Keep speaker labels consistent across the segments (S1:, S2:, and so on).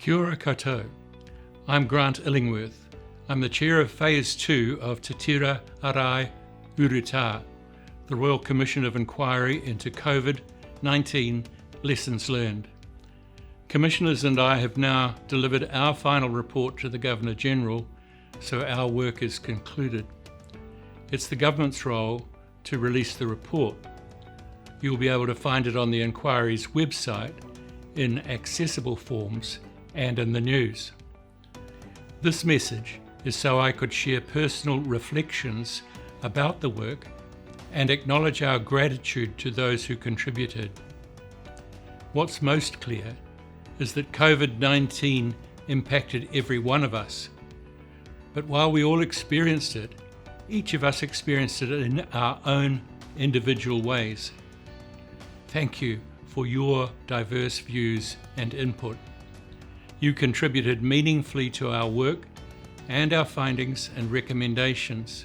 S1: Kia ora koutou. I'm Grant Illingworth. I'm the chair of Phase 2 of Te Tira Ārai Urutā, the Royal Commission of Inquiry into COVID-19 Lessons Learned. Commissioners and I have now delivered our final report to the Governor-General, so our work is concluded. It's the government's role to release the report. You'll be able to find it on the inquiry's website, in accessible forms and in the news. This message is so I could share personal reflections about the work and acknowledge our gratitude to those who contributed. What's most clear is that COVID-19 impacted every one of us. But while we all experienced it, each of us experienced it in our own individual ways. Thank you for your diverse views and input. You contributed meaningfully to our work and our findings and recommendations.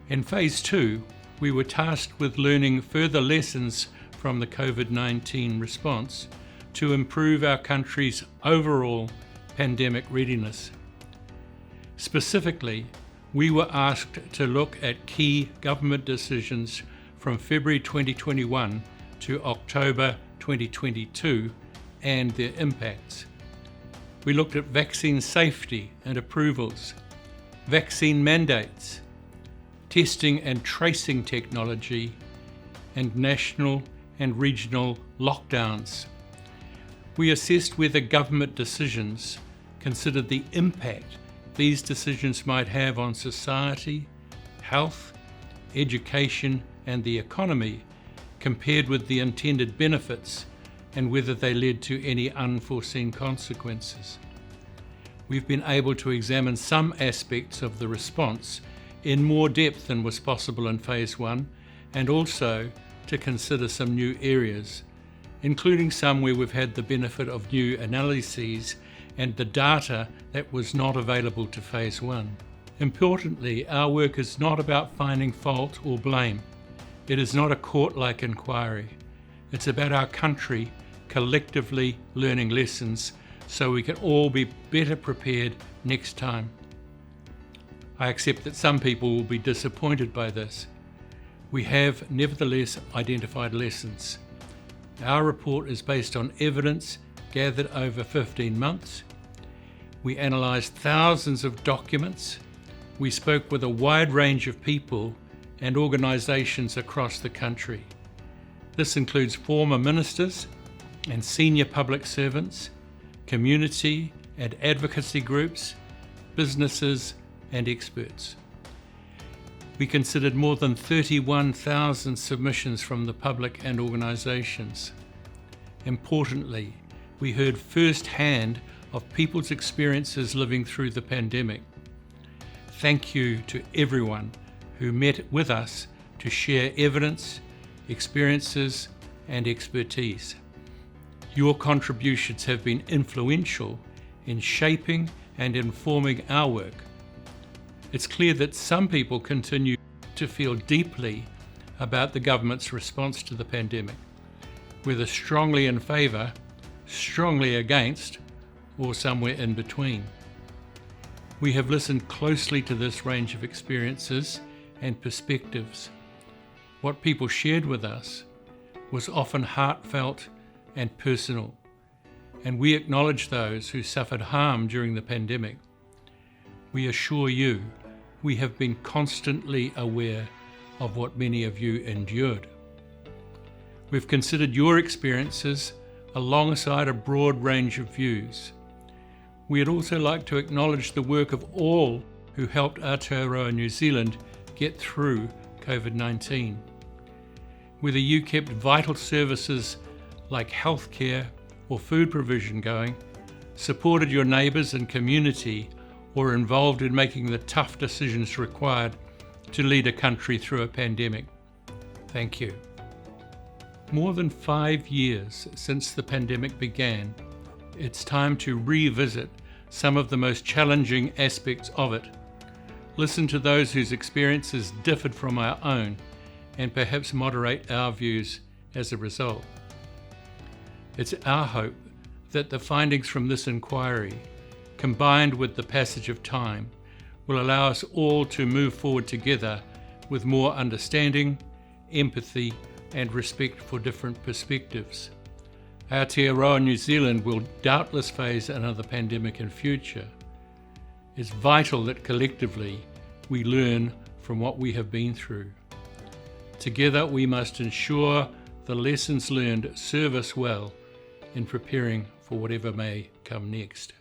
S1: In Phase 2, we were tasked with learning further lessons from the COVID-19 response to improve our country's overall pandemic readiness. Specifically, we were asked to look at key government decisions from February 2021 to October 2022 and their impacts. We looked at vaccine safety and approvals, vaccine mandates, testing and tracing technology, and national and regional lockdowns. We assessed whether government decisions considered the impact these decisions might have on society, health, education, and the economy compared with the intended benefits, and whether they led to any unforeseen consequences. We've been able to examine some aspects of the response in more depth than was possible in Phase 1, and also to consider some new areas, including some where we've had the benefit of new analyses and the data that was not available to Phase 1. Importantly, our work is not about finding fault or blame. It is not a court-like inquiry. It's about our country collectively learning lessons so we can all be better prepared next time. I accept that some people will be disappointed by this. We have nevertheless identified lessons. Our report is based on evidence gathered over 15 months. We analysed thousands of documents. We spoke with a wide range of people and organisations across the country. This includes former ministers and senior public servants, community and advocacy groups, businesses and experts. We considered more than 31,000 submissions from the public and organisations. Importantly, we heard firsthand of people's experiences living through the pandemic. Thank you to everyone who met with us to share evidence, experiences and expertise. Your contributions have been influential in shaping and informing our work. It's clear that some people continue to feel deeply about the government's response to the pandemic, whether strongly in favour, strongly against, or somewhere in between. We have listened closely to this range of experiences and perspectives. What people shared with us was often heartfelt and personal, and we acknowledge those who suffered harm during the pandemic. We assure you, we have been constantly aware of what many of you endured. We've considered your experiences alongside a broad range of views. We'd also like to acknowledge the work of all who helped Aotearoa New Zealand get through COVID-19. Whether you kept vital services like healthcare or food provision going, supported your neighbours and community, or involved in making the tough decisions required to lead a country through a pandemic. Thank you. More than 5 years since the pandemic began, it's time to revisit some of the most challenging aspects of it. Listen to those whose experiences differed from our own and perhaps moderate our views as a result. It's our hope that the findings from this inquiry, combined with the passage of time, will allow us all to move forward together with more understanding, empathy and respect for different perspectives. Aotearoa New Zealand will doubtless face another pandemic in future. It's vital that collectively we learn from what we have been through. Together we must ensure the lessons learned serve us well in preparing for whatever may come next.